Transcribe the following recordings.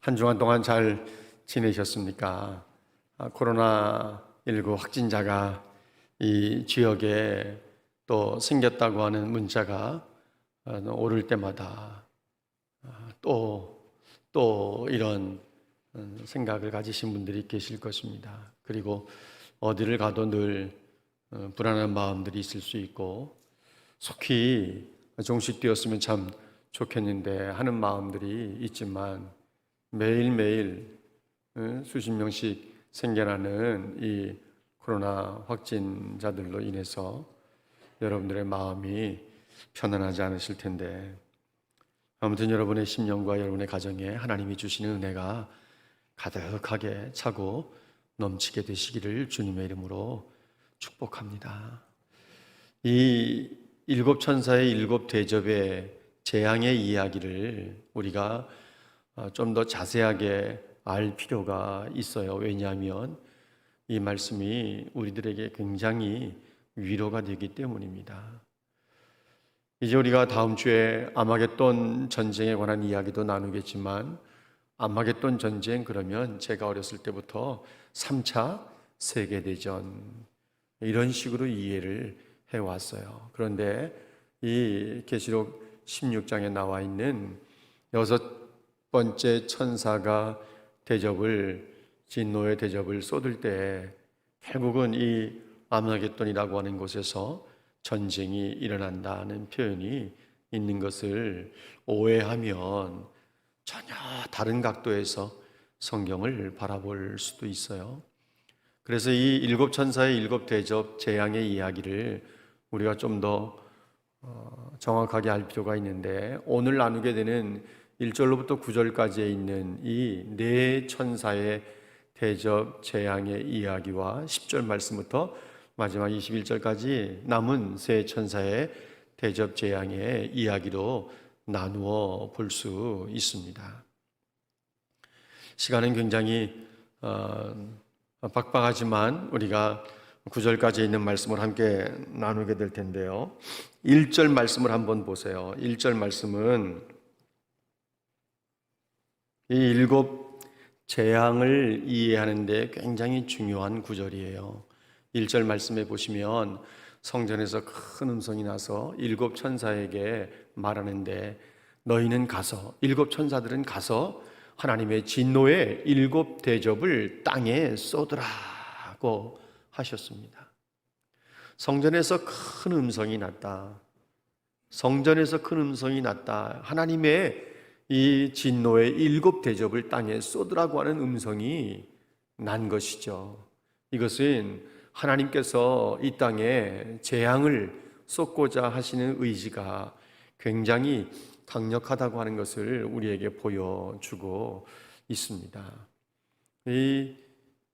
한 주간 동안 잘 지내셨습니까? 코로나19 확진자가 이 지역에 또 생겼다고 하는 문자가 오를 때마다 또 이런 생각을 가지신 분들이 계실 것입니다. 그리고 어디를 가도 늘 불안한 마음들이 있을 수 있고 속히 종식되었으면 참 좋겠는데 하는 마음들이 있지만 매일매일 수십 명씩 생겨나는 이 코로나 확진자들로 인해서 여러분들의 마음이 편안하지 않으실 텐데, 아무튼 여러분의 심령과 여러분의 가정에 하나님이 주시는 은혜가 가득하게 차고 넘치게 되시기를 주님의 이름으로 축복합니다. 이 일곱 천사의 일곱 대접의 재앙의 이야기를 우리가 좀 더 자세하게 알 필요가 있어요. 왜냐하면 이 말씀이 우리들에게 굉장히 위로가 되기 때문입니다. 이제 우리가 다음 주에 아마겟돈 전쟁에 관한 이야기도 나누겠지만, 아마겟돈 전쟁 그러면 제가 어렸을 때부터 3차 세계대전 이런 식으로 이해를 해왔어요. 그런데 이 계시록 16장에 나와 있는 여섯 번째 천사가 진노의 대접을 쏟을 때 결국은 이 아마겟돈이라고 하는 곳에서 전쟁이 일어난다는 표현이 있는 것을 오해하면 전혀 다른 각도에서 성경을 바라볼 수도 있어요. 그래서 이 일곱 천사의 일곱 대접 재앙의 이야기를 우리가 좀 더 정확하게 알 필요가 있는데, 오늘 나누게 되는 1절로부터 9절까지에 있는 이 네 천사의 대접 재앙의 이야기와 10절 말씀부터 마지막 21절까지 남은 세 천사의 대접 재앙의 이야기로 나누어 볼 수 있습니다. 시간은 굉장히 빡빡하지만 우리가 9절까지 있는 말씀을 함께 나누게 될 텐데요. 1절 말씀을 한번 보세요. 1절 말씀은 이 일곱 재앙을 이해하는 데 굉장히 중요한 구절이에요. 1절 말씀에 보시면 성전에서 큰 음성이 나서 일곱 천사에게 말하는데, 너희는 가서, 일곱 천사들은 가서 하나님의 진노의 일곱 대접을 땅에 쏟으라고 하셨습니다. 성전에서 큰 음성이 났다. 성전에서 큰 음성이 났다. 하나님의 이 진노의 일곱 대접을 땅에 쏟으라고 하는 음성이 난 것이죠. 이것은 하나님께서 이 땅에 재앙을 쏟고자 하시는 의지가 굉장히 강력하다고 하는 것을 우리에게 보여주고 있습니다. 이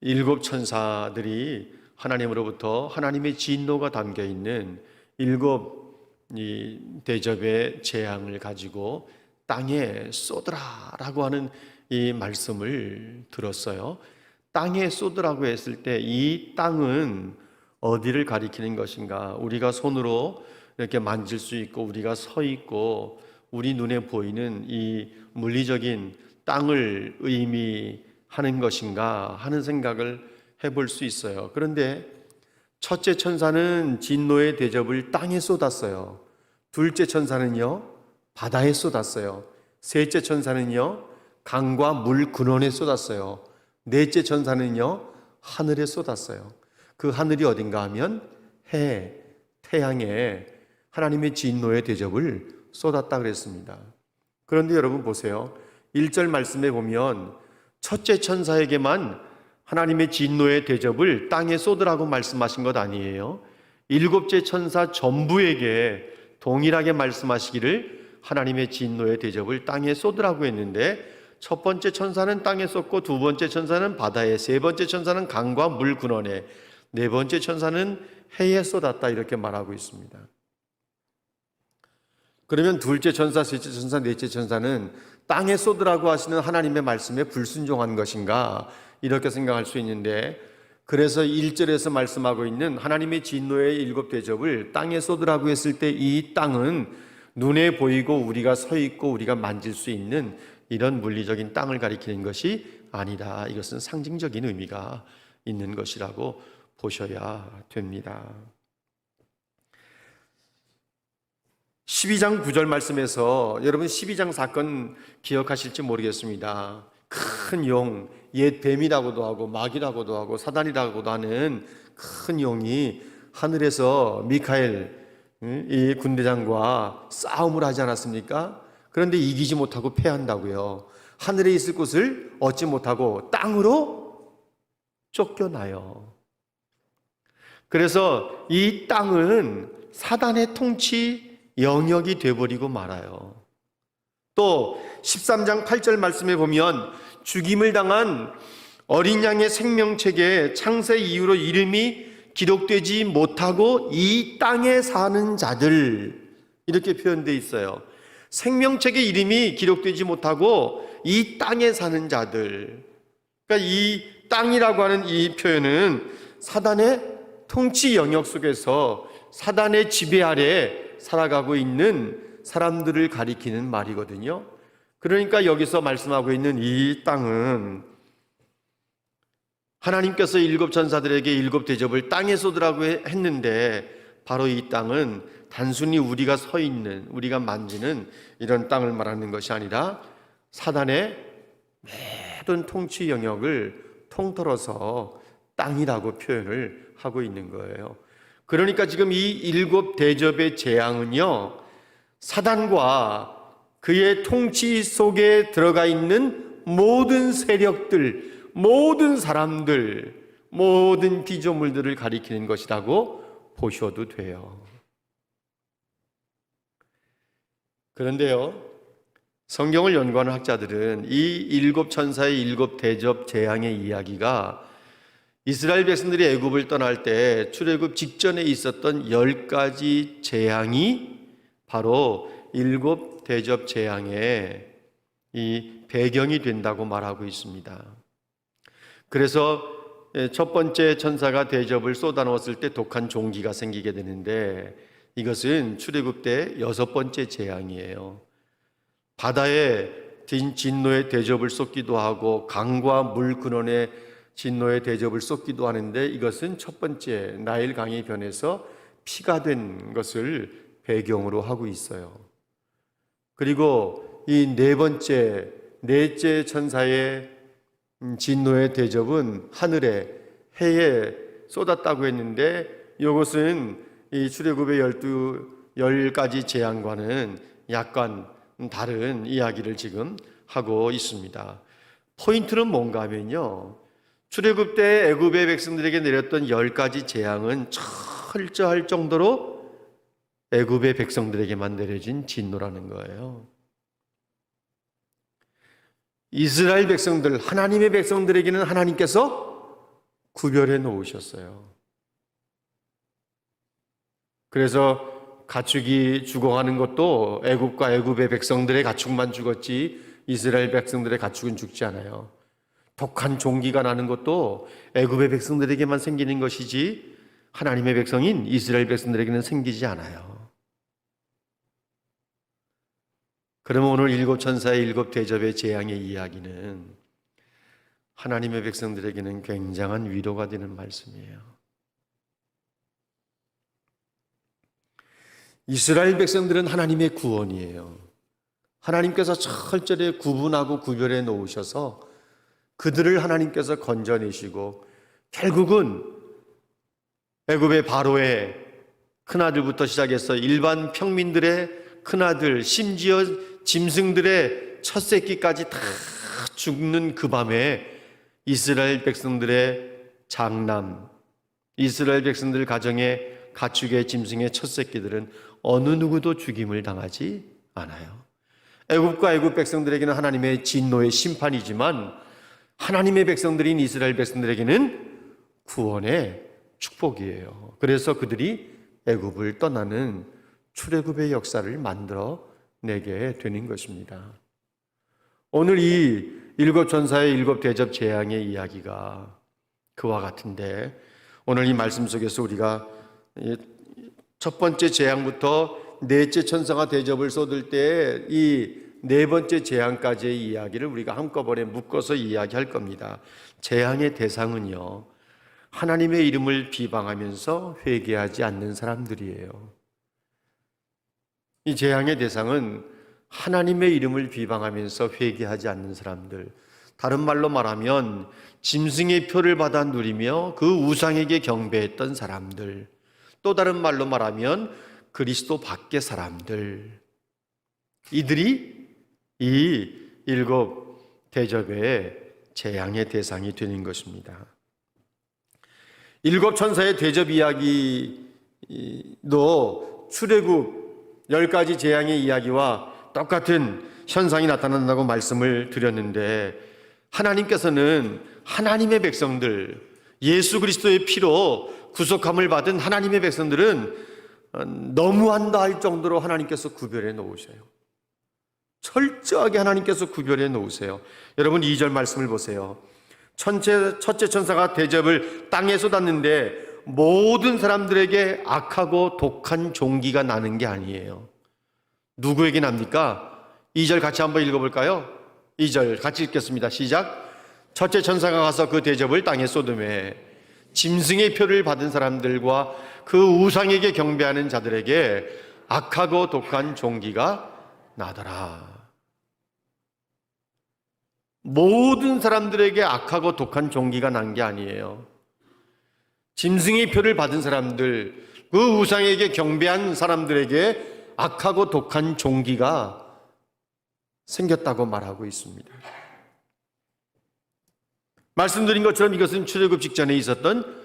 일곱 천사들이 하나님으로부터 하나님의 진노가 담겨 있는 일곱 이 대접의 재앙을 가지고 땅에 쏟으라라고 하는 이 말씀을 들었어요. 땅에 쏟으라고 했을 때 이 땅은 어디를 가리키는 것인가? 우리가 손으로 이렇게 만질 수 있고 우리가 서 있고 우리 눈에 보이는 이 물리적인 땅을 의미하는 것인가 하는 생각을 해볼 수 있어요. 그런데 첫째 천사는 진노의 대접을 땅에 쏟았어요. 둘째 천사는요, 바다에 쏟았어요. 셋째 천사는요, 강과 물 근원에 쏟았어요. 넷째 천사는요, 하늘에 쏟았어요. 그 하늘이 어딘가 하면 태양에 하나님의 진노의 대접을 쏟았다 그랬습니다. 그런데 여러분 보세요. 1절 말씀에 보면 첫째 천사에게만 하나님의 진노의 대접을 땅에 쏟으라고 말씀하신 것 아니에요. 일곱째 천사 전부에게 동일하게 말씀하시기를 하나님의 진노의 대접을 땅에 쏟으라고 했는데, 첫 번째 천사는 땅에 쏟고, 두 번째 천사는 바다에, 세 번째 천사는 강과 물 근원에, 네 번째 천사는 해에 쏟았다 이렇게 말하고 있습니다. 그러면 둘째 천사, 셋째 천사, 넷째 천사는 땅에 쏟으라고 하시는 하나님의 말씀에 불순종한 것인가 이렇게 생각할 수 있는데, 그래서 1절에서 말씀하고 있는 하나님의 진노의 일곱 대접을 땅에 쏟으라고 했을 때 이 땅은 눈에 보이고 우리가 서 있고 우리가 만질 수 있는 이런 물리적인 땅을 가리키는 것이 아니다. 이것은 상징적인 의미가 있는 것이라고 보셔야 됩니다. 12장 9절 말씀에서 여러분 12장 사건 기억하실지 모르겠습니다. 큰 용, 옛 뱀이라고도 하고 마귀라고도 하고 사단이라고도 하는 큰 용이 하늘에서 미카엘 이 군대장과 싸움을 하지 않았습니까? 그런데 이기지 못하고 패한다고요. 하늘에 있을 곳을 얻지 못하고 땅으로 쫓겨나요. 그래서 이 땅은 사단의 통치 영역이 되어버리고 말아요. 또 13장 8절 말씀에 보면 죽임을 당한 어린 양의 생명책에 창세 이후로 이름이 기록되지 못하고 이 땅에 사는 자들, 이렇게 표현되어 있어요. 생명책에 이름이 기록되지 못하고 이 땅에 사는 자들. 그러니까 이 땅이라고 하는 이 표현은 사단의 통치 영역 속에서 사단의 지배 아래 살아가고 있는 사람들을 가리키는 말이거든요. 그러니까 여기서 말씀하고 있는 이 땅은 하나님께서 7 천사들에게 7 대접을 땅에 쏟으라고 했는데 바로 이 땅은 단순히 우리가 서 있는, 우리가 만지는 이런 땅을 말하는 것이 아니라 사단의 모든 통치 영역을 통틀어서 땅이라고 표현을 하고 있는 거예요. 그러니까 지금 이 7 대접의 재앙은요, 사단과 그의 통치 속에 들어가 있는 모든 세력들, 모든 사람들, 모든 피조물들을 가리키는 것이라고 보셔도 돼요. 그런데요, 성경을 연구하는 학자들은 이 7 천사의 7 대접 재앙의 이야기가 이스라엘 백성들이 애굽을 떠날 때 출애굽 직전에 있었던 10가지 재앙이 바로 7 대접 재앙의 이 배경이 된다고 말하고 있습니다. 그래서 첫 번째 천사가 대접을 쏟아놓았을 때 독한 종기가 생기게 되는데 이것은 출애굽 때 6번째 재앙이에요. 바다에 진노의 대접을 쏟기도 하고 강과 물 근원에 진노의 대접을 쏟기도 하는데 이것은 첫 번째 나일 강이 변해서 피가 된 것을 배경으로 하고 있어요. 그리고 이 넷째 천사의 진노의 대접은 하늘에 해에 쏟았다고 했는데 이것은 이 출애굽의 10가지 재앙과는 약간 다른 이야기를 지금 하고 있습니다. 포인트는 뭔가 하면요, 출애굽 때 애굽의 백성들에게 내렸던 10가지 재앙은 철저할 정도로 애굽의 백성들에게만 내려진 진노라는 거예요. 이스라엘 백성들, 하나님의 백성들에게는 하나님께서 구별해 놓으셨어요. 그래서 가축이 죽어가는 것도 애굽과 애굽의 백성들의 가축만 죽었지 이스라엘 백성들의 가축은 죽지 않아요. 독한 종기가 나는 것도 애굽의 백성들에게만 생기는 것이지 하나님의 백성인 이스라엘 백성들에게는 생기지 않아요. 그러면 오늘 7 천사의 7 대접의 재앙의 이야기는 하나님의 백성들에게는 굉장한 위로가 되는 말씀이에요. 이스라엘 백성들은 하나님의 구원이에요. 하나님께서 철저히 구분하고 구별해 놓으셔서 그들을 하나님께서 건져내시고 결국은 애굽의 바로의 큰아들부터 시작해서 일반 평민들의 큰아들, 심지어 짐승들의 첫 새끼까지 다 죽는 그 밤에 이스라엘 백성들의 장남, 이스라엘 백성들 가정의 가축의 짐승의 첫 새끼들은 어느 누구도 죽임을 당하지 않아요. 애굽과 애굽 백성들에게는 하나님의 진노의 심판이지만 하나님의 백성들인 이스라엘 백성들에게는 구원의 축복이에요. 그래서 그들이 애굽을 떠나는 출애굽의 역사를 만들어내게 되는 것입니다. 오늘 이 7 천사의 7 대접 재앙의 이야기가 그와 같은데 오늘 이 말씀 속에서 우리가 첫 번째 재앙부터 넷째 천사가 대접을 쏟을 때 이 네 번째 재앙까지의 이야기를 우리가 한꺼번에 묶어서 이야기할 겁니다. 재앙의 대상은요, 하나님의 이름을 비방하면서 회개하지 않는 사람들이에요. 이 재앙의 대상은 하나님의 이름을 비방하면서 회개하지 않는 사람들, 다른 말로 말하면 짐승의 표를 받아 누리며 그 우상에게 경배했던 사람들, 또 다른 말로 말하면 그리스도 밖의 사람들, 이들이 이 일곱 대접의 재앙의 대상이 되는 것입니다. 일곱 천사의 대접 이야기도 출애굽 10가지 재앙의 이야기와 똑같은 현상이 나타난다고 말씀을 드렸는데, 하나님께서는 하나님의 백성들, 예수 그리스도의 피로 구속함을 받은 하나님의 백성들은 너무한다 할 정도로 하나님께서 구별해 놓으셔요. 철저하게 하나님께서 구별해 놓으세요. 여러분 2절 말씀을 보세요. 첫째 천사가 대접을 땅에 쏟았는데 모든 사람들에게 악하고 독한 종기가 나는 게 아니에요. 누구에게 납니까? 2절 같이 한번 읽어볼까요? 2절 같이 읽겠습니다. 시작. 첫째 천사가 가서 그 대접을 땅에 쏟음에 짐승의 표를 받은 사람들과 그 우상에게 경배하는 자들에게 악하고 독한 종기가 나더라. 모든 사람들에게 악하고 독한 종기가 난 게 아니에요. 짐승의 표를 받은 사람들, 그 우상에게 경배한 사람들에게 악하고 독한 종기가 생겼다고 말하고 있습니다. 말씀드린 것처럼 이것은 출애굽 직전에 있었던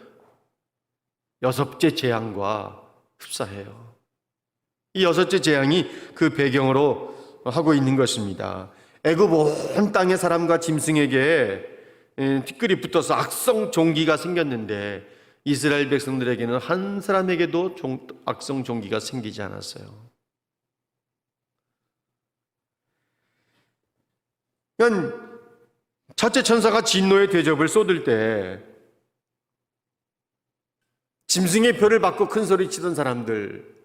6째 재앙과 흡사해요. 이 6째 재앙이 그 배경으로 하고 있는 것입니다. 애굽 온 땅의 사람과 짐승에게 티끌이 붙어서 악성 종기가 생겼는데 이스라엘 백성들에게는 한 사람에게도 악성 종기가 생기지 않았어요. 그러니까 첫째 천사가 진노의 대접을 쏟을 때 짐승의 표를 받고 큰 소리 치던 사람들,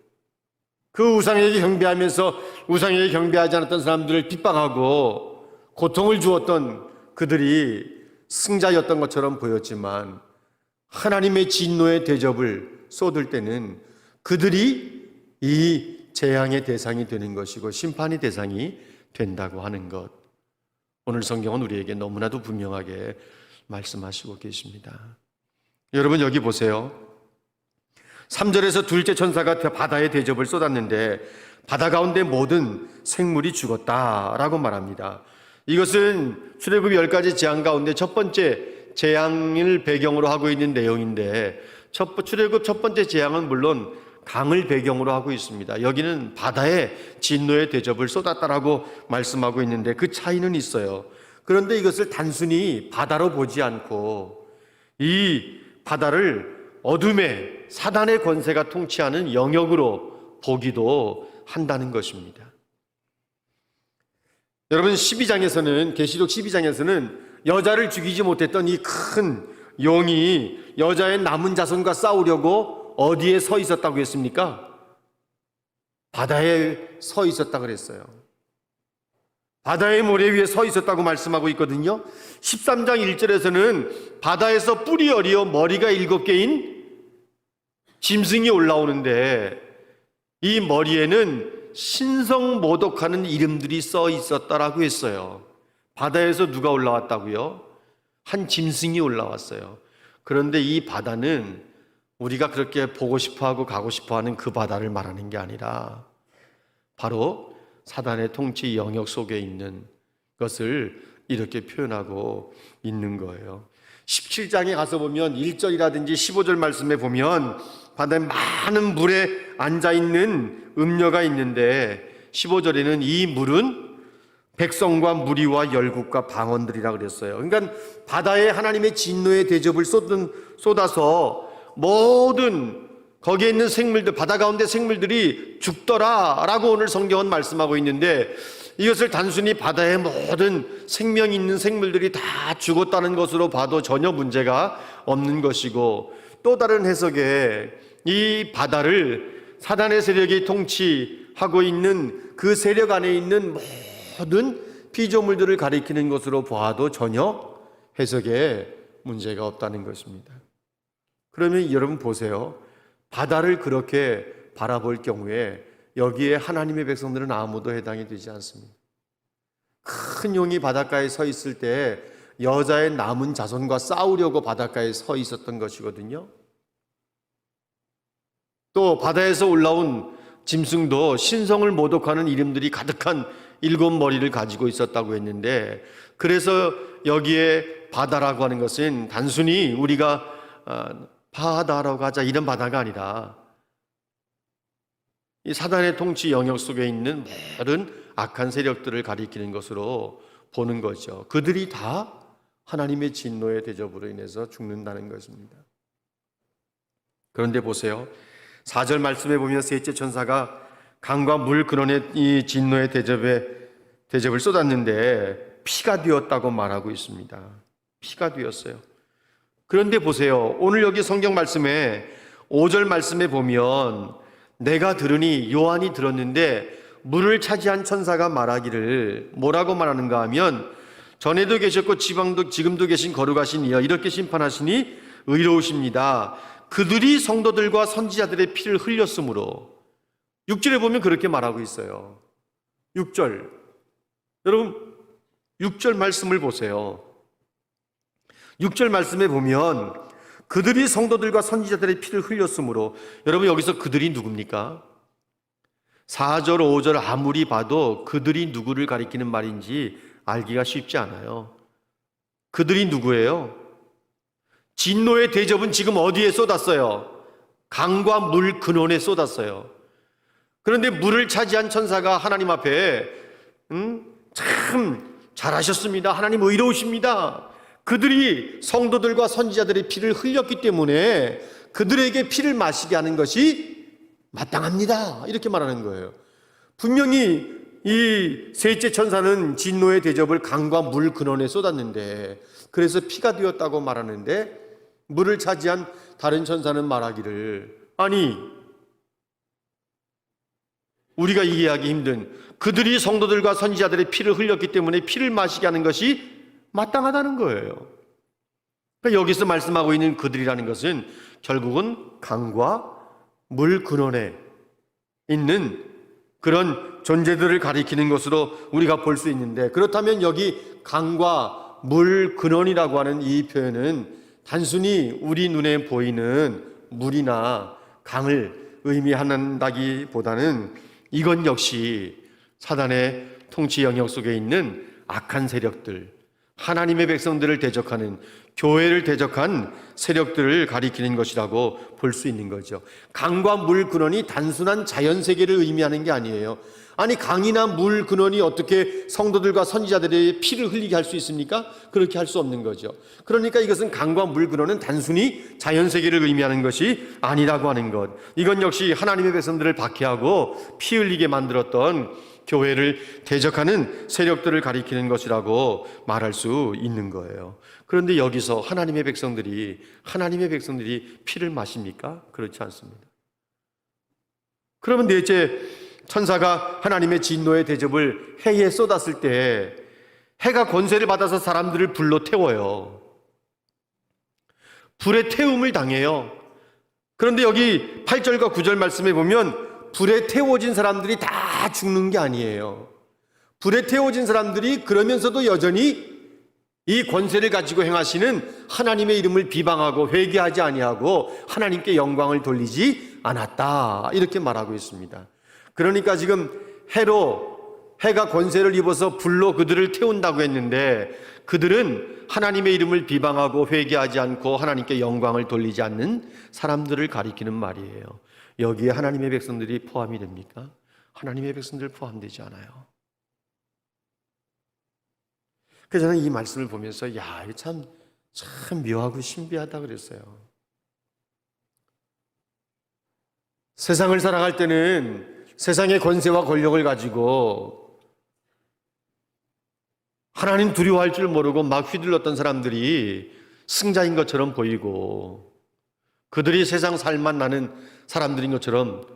그 우상에게 경배하면서 우상에게 경배하지 않았던 사람들을 핍박하고 고통을 주었던 그들이 승자였던 것처럼 보였지만, 하나님의 진노의 대접을 쏟을 때는 그들이 이 재앙의 대상이 되는 것이고 심판의 대상이 된다고 하는 것, 오늘 성경은 우리에게 너무나도 분명하게 말씀하시고 계십니다. 여러분 여기 보세요. 3절에서 둘째 천사가 바다에 대접을 쏟았는데 바다 가운데 모든 생물이 죽었다라고 말합니다. 이것은 출애굽 10가지 재앙 가운데 첫 번째 재앙을 배경으로 하고 있는 내용인데, 출애굽 첫 번째 재앙은 물론 강을 배경으로 하고 있습니다. 여기는 바다에 진노의 대접을 쏟았다라고 말씀하고 있는데 그 차이는 있어요. 그런데 이것을 단순히 바다로 보지 않고 이 바다를 어둠의 사단의 권세가 통치하는 영역으로 보기도 한다는 것입니다. 여러분 12장에서는, 계시록 12장에서는 여자를 죽이지 못했던 이 큰 용이 여자의 남은 자손과 싸우려고 어디에 서 있었다고 했습니까? 바다에 서 있었다고 그랬어요. 바다의 모래 위에 서 있었다고 말씀하고 있거든요. 13장 1절에서는 바다에서 뿔이 어리어 머리가 7개인 짐승이 올라오는데 이 머리에는 신성모독하는 이름들이 써 있었다라고 했어요. 바다에서 누가 올라왔다고요? 한 짐승이 올라왔어요. 그런데 이 바다는 우리가 그렇게 보고 싶어하고 가고 싶어하는 그 바다를 말하는 게 아니라 바로 사단의 통치 영역 속에 있는 것을 이렇게 표현하고 있는 거예요. 17장에 가서 보면 1절이라든지 15절 말씀에 보면 바다에 많은 물에 앉아있는 음녀가 있는데 15절에는 이 물은 백성과 무리와 열국과 방언들이라 그랬어요. 그러니까 바다에 하나님의 진노의 대접을 쏟아서 모든 거기에 있는 생물들, 바다 가운데 생물들이 죽더라라고 오늘 성경은 말씀하고 있는데, 이것을 단순히 바다에 모든 생명이 있는 생물들이 다 죽었다는 것으로 봐도 전혀 문제가 없는 것이고, 또 다른 해석에 이 바다를 사단의 세력이 통치하고 있는 그 세력 안에 있는 모든 피조물들을 가리키는 것으로 보아도 전혀 해석에 문제가 없다는 것입니다. 그러면 여러분 보세요. 바다를 그렇게 바라볼 경우에 여기에 하나님의 백성들은 아무도 해당이 되지 않습니다. 큰 용이 바닷가에 서 있을 때 여자의 남은 자손과 싸우려고 바닷가에 서 있었던 것이거든요. 또 바다에서 올라온 짐승도 신성을 모독하는 이름들이 가득한 7머리를 가지고 있었다고 했는데, 그래서 여기에 바다라고 하는 것은 단순히 우리가 바다라고 하자 이런 바다가 아니라 이 사단의 통치 영역 속에 있는 모든 악한 세력들을 가리키는 것으로 보는 거죠. 그들이 다 하나님의 진노의 대접으로 인해서 죽는다는 것입니다. 그런데 보세요. 4절 말씀에 보면 셋째 천사가 강과 물 근원에 이 진노의 대접을 쏟았는데 피가 되었다고 말하고 있습니다. 피가 되었어요. 그런데 보세요. 오늘 여기 성경 말씀에 5절 말씀에 보면 내가 들으니 요한이 들었는데 물을 차지한 천사가 말하기를 뭐라고 말하는가 하면 전에도 계셨고 지금도 계신 거룩하신 이여 이렇게 심판하시니 의로우십니다. 그들이 성도들과 선지자들의 피를 흘렸으므로. 6절에 보면 그렇게 말하고 있어요. 6절. 여러분 6절 말씀을 보세요. 6절 말씀에 보면 그들이 성도들과 선지자들의 피를 흘렸으므로. 여러분 여기서 그들이 누굽니까? 4절 5절 아무리 봐도 그들이 누구를 가리키는 말인지 알기가 쉽지 않아요. 그들이 누구예요? 진노의 대접은 지금 어디에 쏟았어요? 강과 물 근원에 쏟았어요. 그런데 물을 차지한 천사가 하나님 앞에 참 잘하셨습니다. 하나님 의로우십니다. 그들이 성도들과 선지자들의 피를 흘렸기 때문에 그들에게 피를 마시게 하는 것이 마땅합니다. 이렇게 말하는 거예요. 분명히 이 셋째 천사는 진노의 대접을 강과 물 근원에 쏟았는데 그래서 피가 되었다고 말하는데, 물을 차지한 다른 천사는 말하기를 아니 우리가 이해하기 힘든 그들이 성도들과 선지자들의 피를 흘렸기 때문에 피를 마시게 하는 것이 마땅하다는 거예요. 그러니까 여기서 말씀하고 있는 그들이라는 것은 결국은 강과 물 근원에 있는 그런 존재들을 가리키는 것으로 우리가 볼 수 있는데, 그렇다면 여기 강과 물 근원이라고 하는 이 표현은 단순히 우리 눈에 보이는 물이나 강을 의미한다기보다는 이건 역시 사단의 통치 영역 속에 있는 악한 세력들, 하나님의 백성들을 대적하는, 교회를 대적한 세력들을 가리키는 것이라고 볼 수 있는 거죠. 강과 물 근원이 단순한 자연 세계를 의미하는 게 아니에요. 아니 강이나 물 근원이 어떻게 성도들과 선지자들의 피를 흘리게 할 수 있습니까? 그렇게 할 수 없는 거죠. 그러니까 이것은 강과 물 근원은 단순히 자연 세계를 의미하는 것이 아니라고 하는 것, 이건 역시 하나님의 백성들을 박해하고 피 흘리게 만들었던 교회를 대적하는 세력들을 가리키는 것이라고 말할 수 있는 거예요. 그런데 여기서 하나님의 백성들이 피를 마십니까? 그렇지 않습니다. 그러면 넷째 천사가 하나님의 진노의 대접을 해에 쏟았을 때 해가 권세를 받아서 사람들을 불로 태워요. 불에 태움을 당해요. 그런데 여기 8절과 9절 말씀에 보면 불에 태워진 사람들이 다 죽는 게 아니에요. 불에 태워진 사람들이 그러면서도 여전히 이 권세를 가지고 행하시는 하나님의 이름을 비방하고 회개하지 아니하고 하나님께 영광을 돌리지 않았다, 이렇게 말하고 있습니다. 그러니까 지금 해가 권세를 입어서 불로 그들을 태운다고 했는데 그들은 하나님의 이름을 비방하고 회개하지 않고 하나님께 영광을 돌리지 않는 사람들을 가리키는 말이에요. 여기에 하나님의 백성들이 포함이 됩니까? 하나님의 백성들 포함되지 않아요. 그래서 저는 이 말씀을 보면서 야, 이거 참 묘하고 신비하다 그랬어요. 세상을 살아갈 때는 세상의 권세와 권력을 가지고 하나님 두려워할 줄 모르고 막 휘둘렀던 사람들이 승자인 것처럼 보이고 그들이 세상 살만 나는 사람들인 것처럼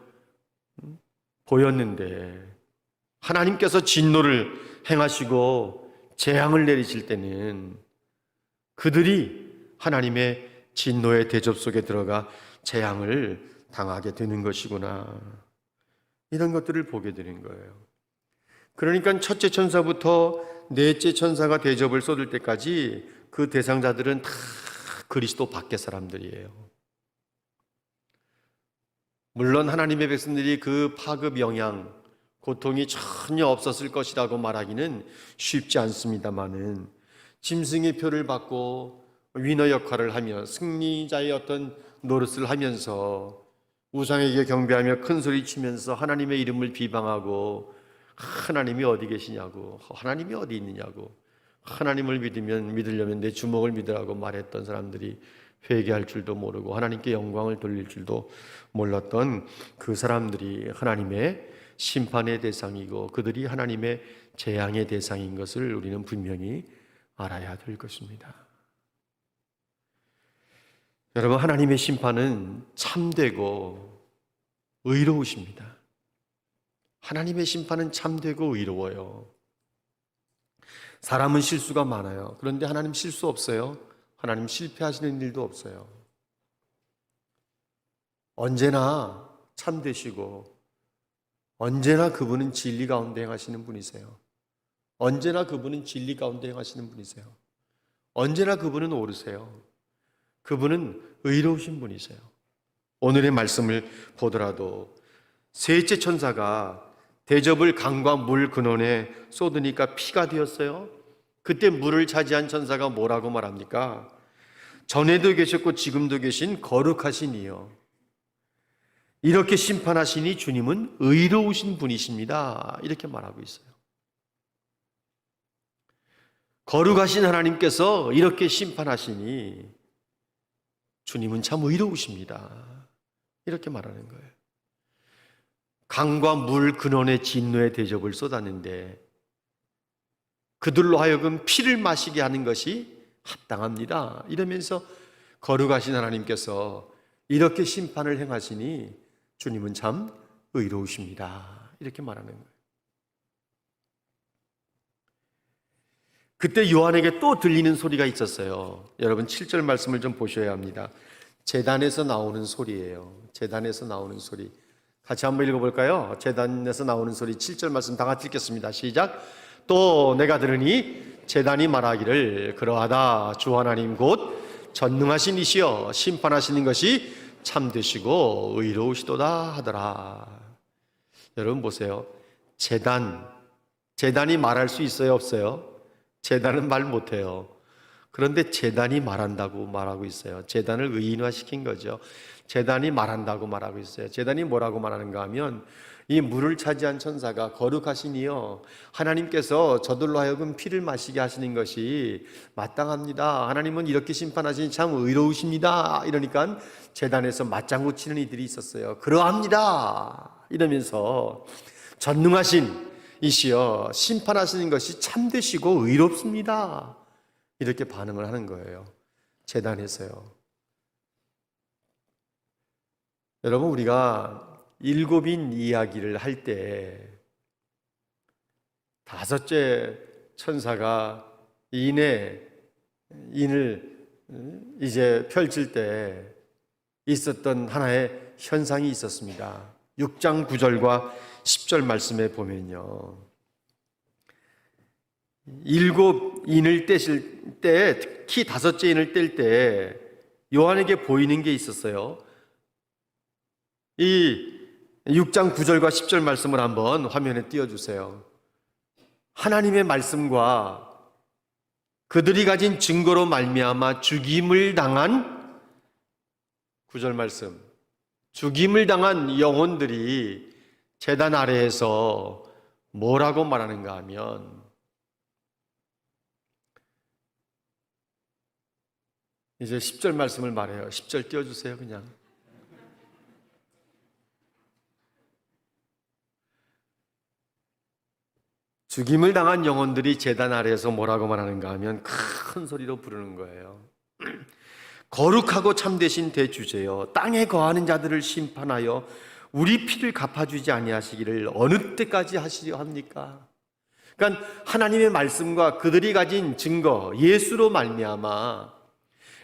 보였는데 하나님께서 진노를 행하시고 재앙을 내리실 때는 그들이 하나님의 진노의 대접 속에 들어가 재앙을 당하게 되는 것이구나. 이런 것들을 보게 되는 거예요. 그러니까 첫째 천사부터 넷째 천사가 대접을 쏟을 때까지 그 대상자들은 다 그리스도 밖의 사람들이에요. 물론 하나님의 백성들이 그 파급 영향, 고통이 전혀 없었을 것이라고 말하기는 쉽지 않습니다마는 짐승의 표를 받고 위너 역할을 하며 승리자의 어떤 노릇을 하면서 우상에게 경배하며 큰 소리 치면서 하나님의 이름을 비방하고 하나님이 어디 계시냐고, 하나님이 어디 있느냐고, 하나님을 믿으려면 내 주먹을 믿으라고 말했던 사람들이 회개할 줄도 모르고 하나님께 영광을 돌릴 줄도 몰랐던 그 사람들이 하나님의 심판의 대상이고 그들이 하나님의 재앙의 대상인 것을 우리는 분명히 알아야 될 것입니다. 여러분, 하나님의 심판은 참되고 의로우십니다. 하나님의 심판은 참되고 의로워요. 사람은 실수가 많아요. 그런데 하나님 실수 없어요. 하나님 실패하시는 일도 없어요. 언제나 참되시고 언제나 그분은 진리 가운데 행하시는 분이세요. 언제나 그분은 진리 가운데 행하시는 분이세요. 언제나 그분은 옳으세요. 그분은 의로우신 분이세요. 오늘의 말씀을 보더라도 셋째 천사가 대접을 강과 물 근원에 쏟으니까 피가 되었어요. 그때 물을 차지한 천사가 뭐라고 말합니까? 전에도 계셨고 지금도 계신 거룩하신 이요, 이렇게 심판하시니 주님은 의로우신 분이십니다. 이렇게 말하고 있어요. 거룩하신 하나님께서 이렇게 심판하시니 주님은 참 의로우십니다. 이렇게 말하는 거예요. 강과 물 근원의 진노의 대접을 쏟았는데 그들로 하여금 피를 마시게 하는 것이 합당합니다. 이러면서 거룩하신 하나님께서 이렇게 심판을 행하시니 주님은 참 의로우십니다. 이렇게 말하는 거예요. 그때 요한에게 또 들리는 소리가 있었어요. 여러분 7절 말씀을 좀 보셔야 합니다. 제단에서 나오는 소리예요. 제단에서 나오는 소리. 같이 한번 읽어볼까요? 제단에서 나오는 소리 7절 말씀 다 같이 읽겠습니다. 시작. 또 내가 들으니 제단이 말하기를 그러하다. 주 하나님 곧 전능하신 이시여 심판하시는 것이 참되시고 의로우시도다 하더라. 여러분 보세요. 제단이 말할 수 있어요, 없어요? 제단은 말 못해요. 그런데 제단이 말한다고 말하고 있어요. 제단을 의인화시킨 거죠. 제단이 말한다고 말하고 있어요. 제단이 뭐라고 말하는가 하면 이 물을 차지한 천사가 거룩하신 이여 하나님께서 저들로 하여금 피를 마시게 하시는 것이 마땅합니다. 하나님은 이렇게 심판하시니 참 의로우십니다. 이러니까 제단에서 맞장구 치는 이들이 있었어요. 그러합니다. 이러면서 전능하신 이시여 심판하시는 것이 참되시고 의롭습니다. 이렇게 반응을 하는 거예요. 제단에서요. 여러분, 우리가 일곱인 이야기를 할 때 다섯째 천사가 인을 이제 펼칠 때 있었던 하나의 현상이 있었습니다. 6장 9절과 10절 말씀에 보면요, 일곱 인을 떼실 때, 특히 다섯째 인을 뗄 때 요한에게 보이는 게 있었어요. 이 6장 9절과 10절 말씀을 한번 화면에 띄워주세요. 하나님의 말씀과 그들이 가진 증거로 말미암아 죽임을 당한 9절 말씀, 죽임을 당한 영혼들이 제단 아래에서 뭐라고 말하는가 하면 이제 10절 말씀을 말해요. 10절 띄워주세요. 그냥 죽임을 당한 영혼들이 제단 아래에서 뭐라고 말하는가 하면 큰 소리로 부르는 거예요. 거룩하고 참되신 대주제여 땅에 거하는 자들을 심판하여 우리 피를 갚아주지 아니하시기를 어느 때까지 하시려 합니까? 그러니까 하나님의 말씀과 그들이 가진 증거, 예수로 말미암아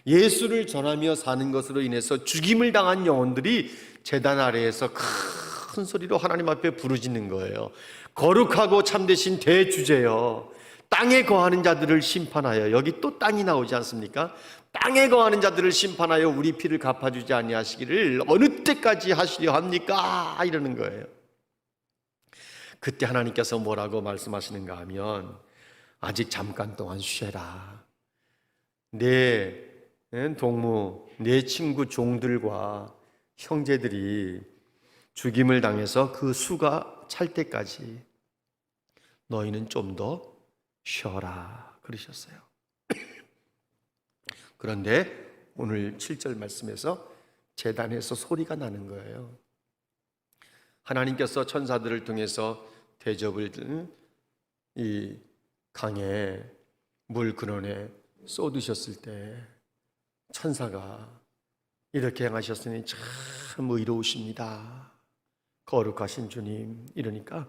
예수를 전하며 사는 것으로 인해서 죽임을 당한 영혼들이 제단 아래에서 큰 소리로 하나님 앞에 부르짖는 거예요. 거룩하고 참되신 대주제여, 땅에 거하는 자들을 심판하여, 여기 또 땅이 나오지 않습니까? 땅에 거하는 자들을 심판하여 우리 피를 갚아주지 아니하시기를 어느 때까지 하시려 합니까? 이러는 거예요. 그때 하나님께서 뭐라고 말씀하시는가 하면, 아직 잠깐 동안 쉬어라. 내 동무, 내 친구 종들과 형제들이 죽임을 당해서 그 수가 찰 때까지 너희는 좀 더 쉬어라 그러셨어요. 그런데 오늘 7절 말씀에서 제단에서 소리가 나는 거예요. 하나님께서 천사들을 통해서 대접을 이 강에 물 근원에 쏟으셨을 때 천사가 이렇게 행하셨으니 참 의로우십니다. 거룩하신 주님. 이러니까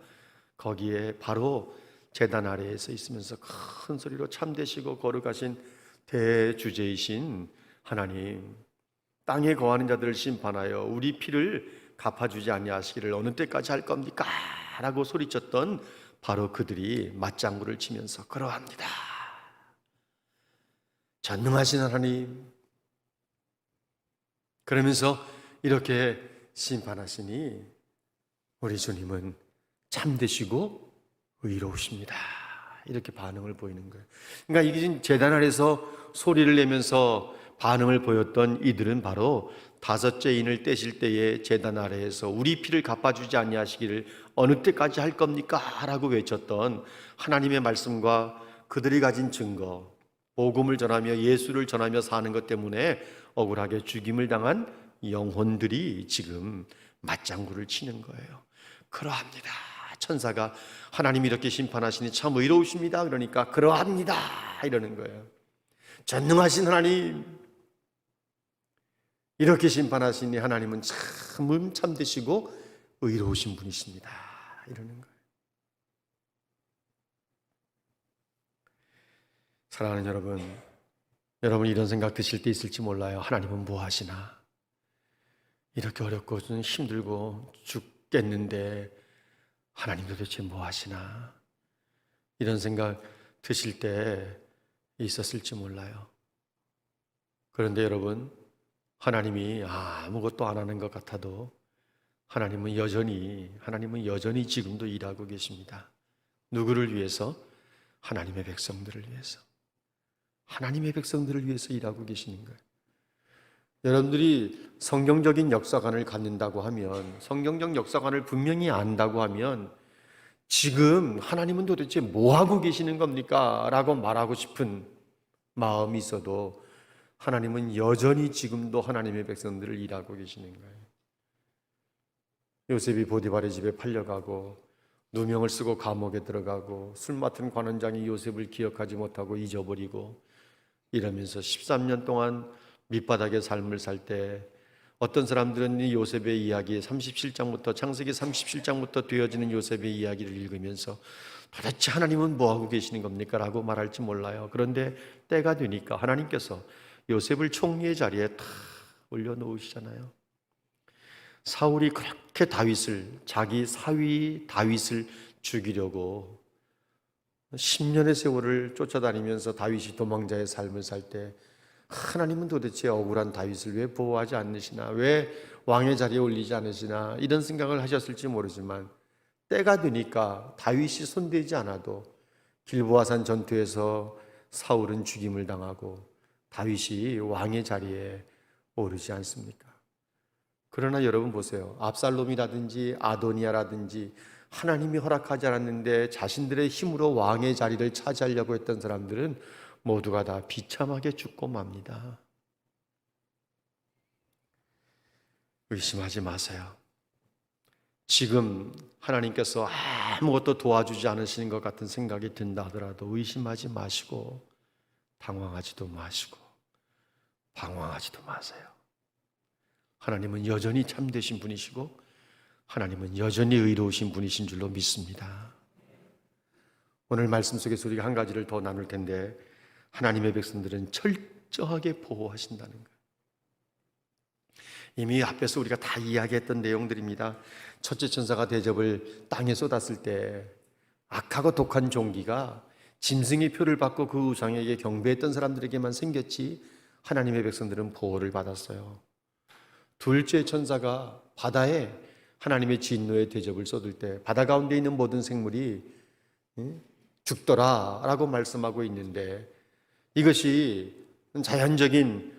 거기에 바로 제단 아래에 서 있으면서 큰 소리로 참되시고 거룩하신 대주제이신 하나님, 땅에 거하는 자들을 심판하여 우리 피를 갚아주지 아니하시기를 어느 때까지 할 겁니까? 라고 소리쳤던 바로 그들이 맞장구를 치면서 그러합니다. 전능하신 하나님, 그러면서 이렇게 심판하시니 우리 주님은 참되시고 의로우십니다. 이렇게 반응을 보이는 거예요. 그러니까 이게 지금 제단 아래서 소리를 내면서 반응을 보였던 이들은 바로 다섯째 인을 떼실 때에 제단 아래에서 우리 피를 갚아주지 아니하시기를 어느 때까지 할 겁니까? 라고 외쳤던 하나님의 말씀과 그들이 가진 증거, 복음을 전하며 예수를 전하며 사는 것 때문에 억울하게 죽임을 당한 영혼들이 지금 맞장구를 치는 거예요. 그러합니다. 천사가 하나님이 이렇게 심판하시니 참 의로우십니다. 그러니까 그러합니다. 이러는 거예요. 전능하신 하나님, 이렇게 심판하시니 하나님은 참 참되시고 의로우신 분이십니다. 이러는 거예요. 사랑하는 여러분 이런 생각 드실 때 있을지 몰라요. 하나님은 뭐 하시나? 이렇게 어렵고 힘들고 죽겠는데 하나님 도대체 뭐 하시나? 이런 생각 드실 때 있었을지 몰라요. 그런데 여러분, 하나님이 아무것도 안 하는 것 같아도 하나님은 여전히 지금도 일하고 계십니다. 누구를 위해서? 하나님의 백성들을 위해서. 하나님의 백성들을 위해서 일하고 계시는 거예요. 여러분들이 성경적인 역사관을 갖는다고 하면, 성경적 역사관을 분명히 안다고 하면 지금 하나님은 도대체 뭐 하고 계시는 겁니까? 라고 말하고 싶은 마음이 있어도 하나님은 여전히 지금도 하나님의 백성들을 일하고 계시는 거예요. 요셉이 보디발의 집에 팔려가고 누명을 쓰고 감옥에 들어가고 술 맡은 관원장이 요셉을 기억하지 못하고 잊어버리고 이러면서 13년 동안 밑바닥의 삶을 살 때 어떤 사람들은 이 요셉의 이야기 37장부터 창세기 37장부터 되어지는 요셉의 이야기를 읽으면서 도대체 하나님은 뭐하고 계시는 겁니까? 라고 말할지 몰라요. 그런데 때가 되니까 하나님께서 요셉을 총리의 자리에 탁 올려놓으시잖아요. 사울이 그렇게 자기 사위 다윗을 죽이려고 10년의 세월을 쫓아다니면서 다윗이 도망자의 삶을 살 때 하나님은 도대체 억울한 다윗을 왜 보호하지 않으시나, 왜 왕의 자리에 올리지 않으시나, 이런 생각을 하셨을지 모르지만 때가 되니까 다윗이 손대지 않아도 길보아산 전투에서 사울은 죽임을 당하고 다윗이 왕의 자리에 오르지 않습니까? 그러나 여러분 보세요. 압살롬이라든지 아도니아라든지 하나님이 허락하지 않았는데 자신들의 힘으로 왕의 자리를 차지하려고 했던 사람들은 모두가 다 비참하게 죽고 맙니다. 의심하지 마세요. 지금 하나님께서 아무것도 도와주지 않으시는 것 같은 생각이 든다 하더라도 의심하지 마시고 당황하지도 마시고 방황하지도 마세요. 하나님은 여전히 참되신 분이시고 하나님은 여전히 의로우신 분이신 줄로 믿습니다. 오늘 말씀 속에서 우리가 한 가지를 더 나눌 텐데, 하나님의 백성들은 철저하게 보호하신다는 것. 이미 앞에서 우리가 다 이야기했던 내용들입니다. 첫째 천사가 대접을 땅에 쏟았을 때 악하고 독한 종기가 짐승의 표를 받고 그 우상에게 경배했던 사람들에게만 생겼지, 하나님의 백성들은 보호를 받았어요. 둘째 천사가 바다에 하나님의 진노의 대접을 쏟을 때 바다 가운데 있는 모든 생물이 죽더라 라고 말씀하고 있는데, 이것이 자연적인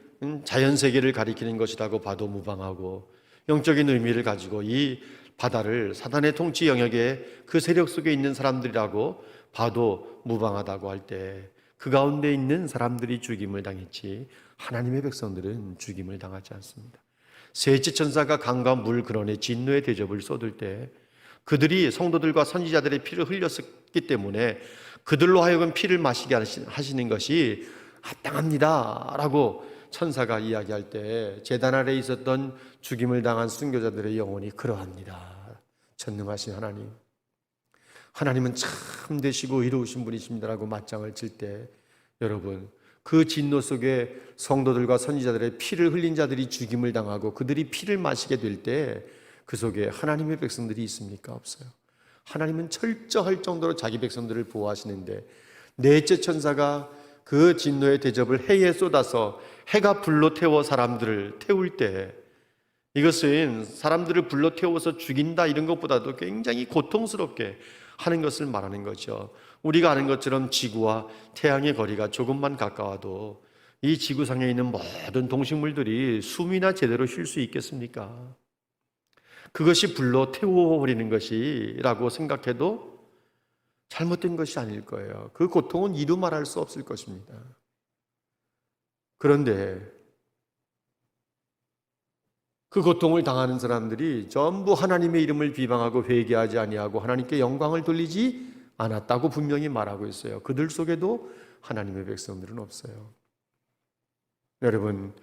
자연세계를 가리키는 것이라고 봐도 무방하고, 영적인 의미를 가지고 이 바다를 사단의 통치 영역에 그 세력 속에 있는 사람들이라고 봐도 무방하다고 할 때, 그 가운데 있는 사람들이 죽임을 당했지 하나님의 백성들은 죽임을 당하지 않습니다. 셋째 천사가 강과 물 근원에 진노의 대접을 쏟을 때, 그들이 성도들과 선지자들의 피를 흘렸기 때문에 그들로 하여금 피를 마시게 하시는 것이 합당합니다 라고 천사가 이야기할 때, 제단 아래에 있었던 죽임을 당한 순교자들의 영혼이 그러합니다. 전능하신 하나님, 하나님은 참 되시고 이로우신 분이십니다라고 맞장을 칠 때, 여러분, 그 진노 속에 성도들과 선지자들의 피를 흘린 자들이 죽임을 당하고 그들이 피를 마시게 될 때, 그 속에 하나님의 백성들이 있습니까? 없어요. 하나님은 철저할 정도로 자기 백성들을 보호하시는데, 넷째 천사가 그 진노의 대접을 해에 쏟아서 해가 불로 태워 사람들을 태울 때, 이것은 사람들을 불로 태워서 죽인다 이런 것보다도 굉장히 고통스럽게 하는 것을 말하는 거죠. 우리가 아는 것처럼 지구와 태양의 거리가 조금만 가까워도 이 지구상에 있는 모든 동식물들이 숨이나 제대로 쉴 수 있겠습니까? 그것이 불로 태워버리는 것이라고 생각해도 잘못된 것이 아닐 거예요. 그 고통은 이루 말할 수 없을 것입니다. 그런데 그 고통을 당하는 사람들이 전부 하나님의 이름을 비방하고 회개하지 아니하고 하나님께 영광을 돌리지 않았다고 분명히 말하고 있어요. 그들 속에도 하나님의 백성들은 없어요. 여러분,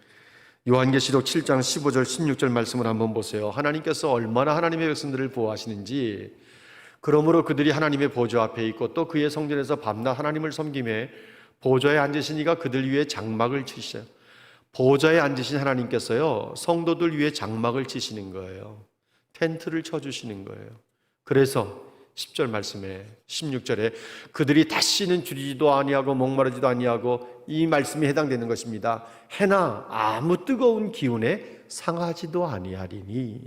요한계시록 7장 15절 16절 말씀을 한번 보세요. 하나님께서 얼마나 하나님의 백성들을 보호하시는지, 그러므로 그들이 하나님의 보좌 앞에 있고 또 그의 성전에서 밤낮 하나님을 섬김에 보좌에 앉으신 이가 그들 위에 장막을 치셔요. 보좌에 앉으신 하나님께서요, 성도들 위에 장막을 치시는 거예요. 텐트를 쳐주시는 거예요. 그래서 10절 말씀에 16절에 그들이 다시는 줄이지도 아니하고 목마르지도 아니하고, 이 말씀이 해당되는 것입니다. 해나 아무 뜨거운 기운에 상하지도 아니하리니.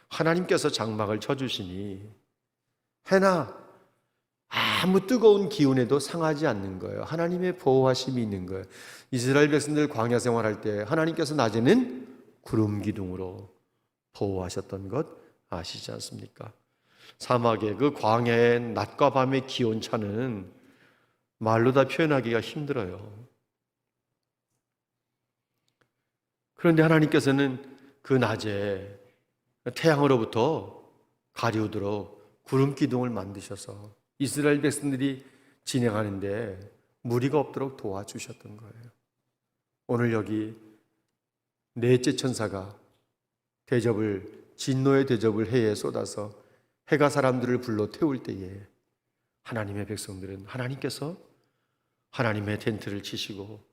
하나님께서 장막을 쳐주시니 해나 아무 뜨거운 기운에도 상하지 않는 거예요. 하나님의 보호하심이 있는 거예요. 이스라엘 백성들 광야 생활할 때 하나님께서 낮에는 구름 기둥으로 보호하셨던 것 아시지 않습니까? 사막의 그 광야의 낮과 밤의 기온차는 말로 다 표현하기가 힘들어요. 그런데 하나님께서는 그 낮에 태양으로부터 가리우도록 구름 기둥을 만드셔서 이스라엘 백성들이 진행하는데 무리가 없도록 도와주셨던 거예요. 오늘 여기 넷째 천사가 진노의 대접을 해에 쏟아서 해가 사람들을 불러 태울 때에, 하나님의 백성들은 하나님께서 하나님의 텐트를 치시고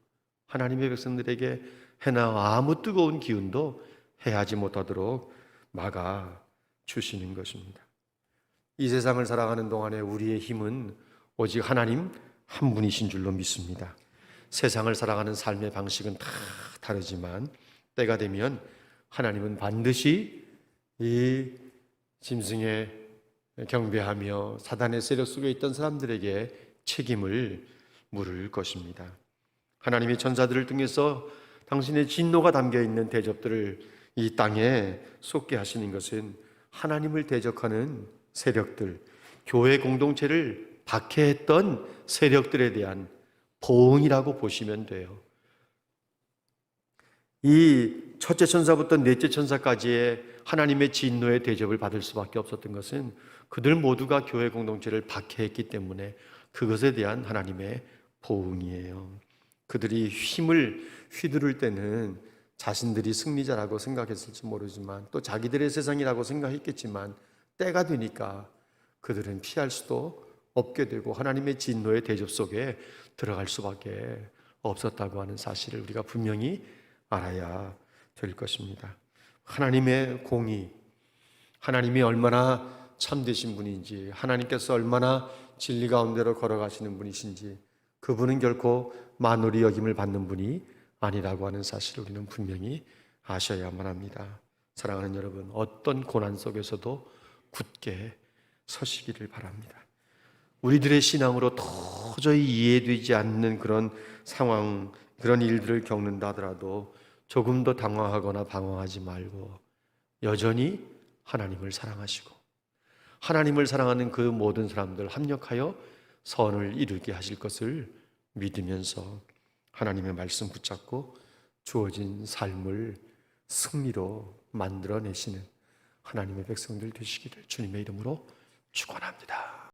하나님의 백성들에게 해나 아무 뜨거운 기운도 해하지 못하도록 막아 주시는 것입니다. 이 세상을 살아가는 동안에 우리의 힘은 오직 하나님 한 분이신 줄로 믿습니다. 세상을 살아가는 삶의 방식은 다 다르지만 때가 되면 하나님은 반드시 이 짐승에 경배하며 사단의 세력 속에 있던 사람들에게 책임을 물을 것입니다. 하나님의 천사들을 통해서 당신의 진노가 담겨있는 대접들을 이 땅에 쏟게 하시는 것은 하나님을 대적하는 세력들, 교회 공동체를 박해했던 세력들에 대한 보응이라고 보시면 돼요. 이 첫째 천사부터 넷째 천사까지의 하나님의 진노의 대접을 받을 수밖에 없었던 것은 그들 모두가 교회 공동체를 박해했기 때문에 그것에 대한 하나님의 보응이에요. 그들이 힘을 휘두를 때는 자신들이 승리자라고 생각했을지 모르지만 또 자기들의 세상이라고 생각했겠지만 때가 되니까 그들은 피할 수도 없게 되고 하나님의 진노의 대접 속에 들어갈 수밖에 없었다고 하는 사실을 우리가 분명히 알아야 될 것입니다. 하나님의 공의, 하나님이 얼마나 참되신 분인지, 하나님께서 얼마나 진리 가운데로 걸어가시는 분이신지, 그분은 결코 만홀히 여김을 받는 분이 아니라고 하는 사실을 우리는 분명히 아셔야만 합니다. 사랑하는 여러분, 어떤 고난 속에서도 굳게 서시기를 바랍니다. 우리들의 신앙으로 도저히 이해되지 않는 그런 상황, 그런 일들을 겪는다 하더라도 조금 더 당황하거나 방황하지 말고 여전히 하나님을 사랑하시고 하나님을 사랑하는 그 모든 사람들 합력하여 선을 이루게 하실 것을 믿으면서 하나님의 말씀 붙잡고 주어진 삶을 승리로 만들어내시는 하나님의 백성들 되시기를 주님의 이름으로 축원합니다.